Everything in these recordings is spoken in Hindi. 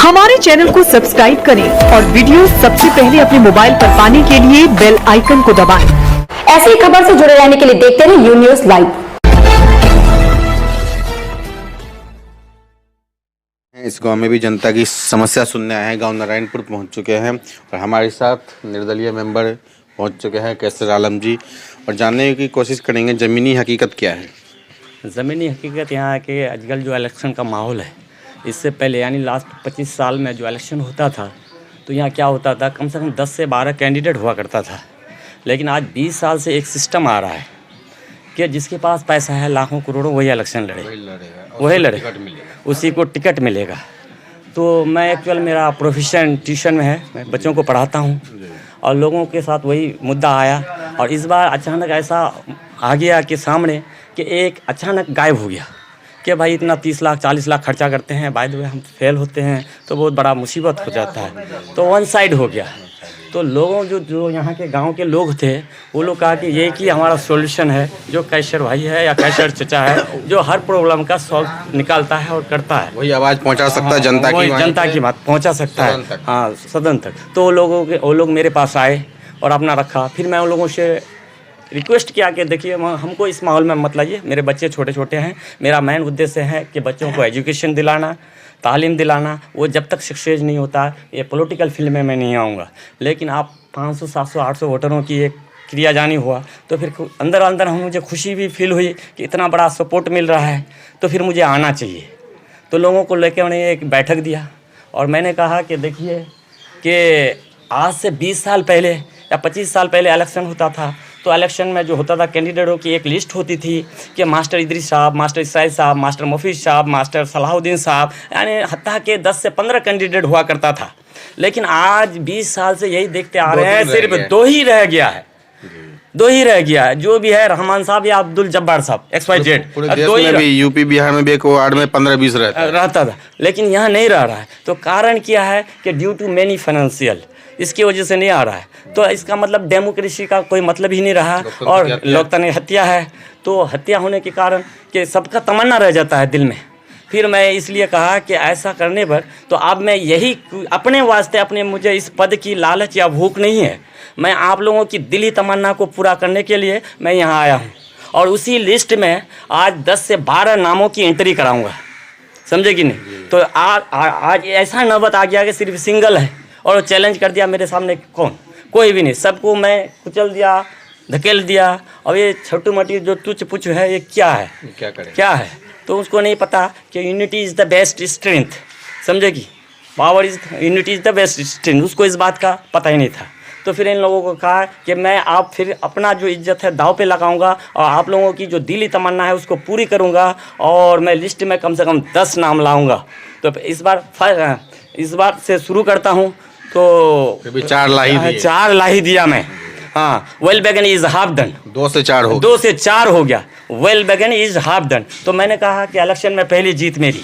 हमारे चैनल को सब्सक्राइब करें और वीडियो सबसे पहले अपने मोबाइल पर पाने के लिए बेल आइकन को दबाएं। ऐसी खबर से जुड़े रहने के लिए देखते रहिए यू न्यूज़ लाइव। इस गांव में भी जनता की समस्या सुनने आए हैं। गांव नारायणपुर पहुंच चुके हैं और हमारे साथ निर्दलीय मेंबर पहुंच चुके हैं कैसर आलम जी, और जानने की कोशिश करेंगे ज़मीनी हकीकत क्या है। ज़मीनी हकीकत यहाँ के आजकल जो इलेक्शन का माहौल है, इससे पहले यानी लास्ट 25 साल में जो इलेक्शन होता था तो यहाँ क्या होता था, कम से कम 10 से 12 कैंडिडेट हुआ करता था। लेकिन आज 20 साल से एक सिस्टम आ रहा है कि जिसके पास पैसा है लाखों करोड़ों वही इलेक्शन वही लड़ेगा, उसी को टिकट मिलेगा। तो मैं एक्चुअल मेरा प्रोफेशन ट्यूशन में है, मैं बच्चों को पढ़ाता हूँ और लोगों के साथ वही मुद्दा आया। और इस बार अचानक ऐसा आ गया कि सामने कि एक अचानक गायब हो गया कि भाई इतना 30 लाख 40 लाख खर्चा करते हैं, बाय द वे हम फेल होते हैं तो बहुत बड़ा मुसीबत हो जाता है। तो वन साइड हो गया। तो लोगों जो यहाँ के गांव के लोग थे वो लोग कहा कि ये कि हमारा सॉल्यूशन है, जो कैसर भाई है या कैसर चचा है जो हर प्रॉब्लम का सॉल्व निकालता है और करता है, वही आवाज़ पहुंचा सकता है जनता की बात पहुंचा सकता है, हाँ, सदन तक। तो वो लोग मेरे पास आए और अपना रखा। फिर मैं उन लोगों से रिक्वेस्ट किया कि देखिए हमको इस माहौल में मत लाइए, मेरे बच्चे छोटे छोटे हैं, मेरा मेन उद्देश्य है कि बच्चों को एजुकेशन दिलाना, तालीम दिलाना। वो जब तक सक्सेस नहीं होता ये पॉलिटिकल फील्ड में मैं नहीं आऊँगा। लेकिन आप 500 700 800 वोटरों की एक क्रिया जानी हुआ तो फिर अंदर अंदर मुझे खुशी भी फील हुई कि इतना बड़ा सपोर्ट मिल रहा है तो फिर मुझे आना चाहिए। तो लोगों को लेकर उन्हें एक बैठक दिया और मैंने कहा कि देखिए कि आज से 20 साल पहले या 25 साल पहले इलेक्शन होता था तो इलेक्शन में जो होता था कैंडिडेटों की एक लिस्ट होती थी कि मास्टर इदरीस साहब, मास्टर इसराइल साहब, मास्टर मुफीज साहब, मास्टर सलाहुद्दीन साहब, यानी हत्ता के 10 से 15 कैंडिडेट हुआ करता था। लेकिन आज 20 साल से यही देखते आ रहे हैं, सिर्फ दो ही रह गया है, जो भी है रहमान साहब या अब्दुल जब्बार साहब XYZ। दो ही भी यूपी बिहार में भी एक वार्ड में 15-20 रहता था, लेकिन यहाँ नहीं रह रहा है। तो कारण क्या है कि ड्यू टू मैनी फाइनेंशियल, इसकी वजह से नहीं आ रहा है। तो इसका मतलब डेमोक्रेसी का कोई मतलब ही नहीं रहा और लोकतंत्र हत्या है। तो हत्या होने के कारण कि सबका तमन्ना रह जाता है दिल में। फिर मैं इसलिए कहा कि ऐसा करने पर तो अब मैं यही अपने वास्ते, अपने मुझे इस पद की लालच या भूख नहीं है, मैं आप लोगों की दिली तमन्ना को पूरा करने के लिए मैं यहाँ आया हूँ। और उसी लिस्ट में आज 10 से 12 नामों की एंट्री कराऊँगा, समझे कि नहीं। तो आज ऐसा नौबत आ गया कि सिर्फ सिंगल है और चैलेंज कर दिया मेरे सामने, कोई भी नहीं, सबको मैं कुचल दिया, धकेल दिया। और ये छोटी मोटी जो तुच्छ पुच्छ है ये क्या है, क्या है, तो उसको नहीं पता कि unity is the best strength, समझे कि power is unity is the best strength, उसको इस बात का पता ही नहीं था। तो फिर इन लोगों को कहा कि मैं आप फिर अपना जो इज्जत है दाव पे लगाऊंगा और आप लोगों की जो दिली तमन्ना है उसको पूरी करूंगा और मैं लिस्ट में कम से कम 10 नाम लाऊंगा। तो इस बार से शुरू करता हूँ। तो 4 ला ही दिया मैं, हाँ। वेल बेगन इज हाफ डन, 2 से 4 हो गया, वेल बेगन इज हाफ डन। तो मैंने कहा कि इलेक्शन में पहली जीत मेरी,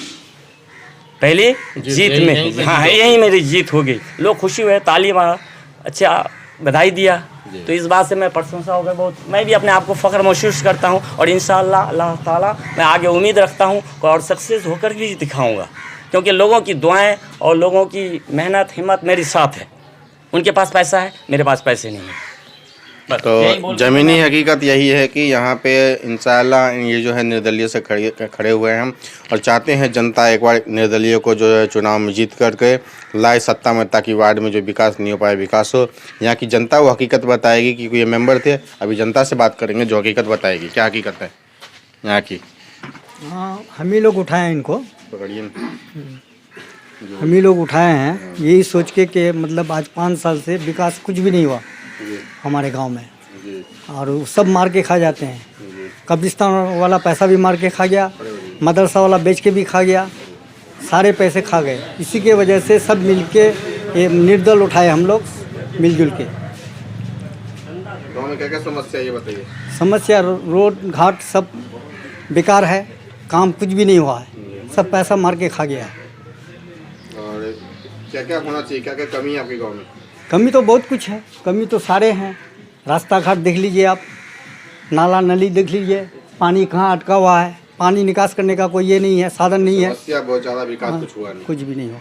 हाँ यही मेरी जीत हो गई। लोग खुशी हुए, ताली मारा, अच्छा बधाई दिया। तो इस बात से मैं प्रशंसा हो गया बहुत। मैं भी अपने आप को फ़ख्र महसूस करता हूँ और इंशाअल्लाह अल्लाह ताला मैं आगे उम्मीद रखता हूँ और सक्सेस होकर भी दिखाऊँगा, क्योंकि लोगों की दुआएं और लोगों की मेहनत हिम्मत मेरे साथ है। उनके पास पैसा है, मेरे पास पैसे नहीं है। तो ज़मीनी हकीकत यही है कि यहाँ पे इंशाअल्लाह ये जो है निर्दलीय से खड़े हुए हैं और चाहते हैं जनता एक बार निर्दलीय को जो है चुनाव में जीत करके लाए सत्ता में, ताकि वार्ड में जो विकास नहीं हो पाए विकास हो। यहाँ की जनता वो हकीकत बताएगी, क्योंकि ये मेंबर थे। अभी जनता से बात करेंगे जो हकीकत बताएगी। क्या हकीकत है यहाँ की? हाँ, हम ही लोग उठाए इनको, हम ही लोग उठाए हैं यही सोच के कि मतलब आज 5 साल से विकास कुछ भी नहीं हुआ हमारे गांव में और सब मार के खा जाते हैं। कब्रिस्तान वाला पैसा भी मार के खा गया, मदरसा वाला बेच के भी खा गया, सारे पैसे खा गए। इसी के वजह से सब मिलके ये निर्दल उठाए हम लोग मिलजुल के। गाँव में क्या समस्या ये बताइए? समस्या रोड घाट सब बेकार है, काम कुछ भी नहीं हुआ है, सब पैसा मार के खा गया है। और क्या होना चाहिए, क्या कमी है आपके गांव में? कमी तो बहुत कुछ है, कमी तो सारे हैं। रास्ता घाट देख लीजिए आप, नाला नली देख लीजिए, पानी कहाँ अटका हुआ है, पानी निकास करने का कोई ये नहीं है, साधन नहीं है। बहुत ज़्यादा विकास कुछ हुआ नहीं, कुछ भी नहीं हुआ।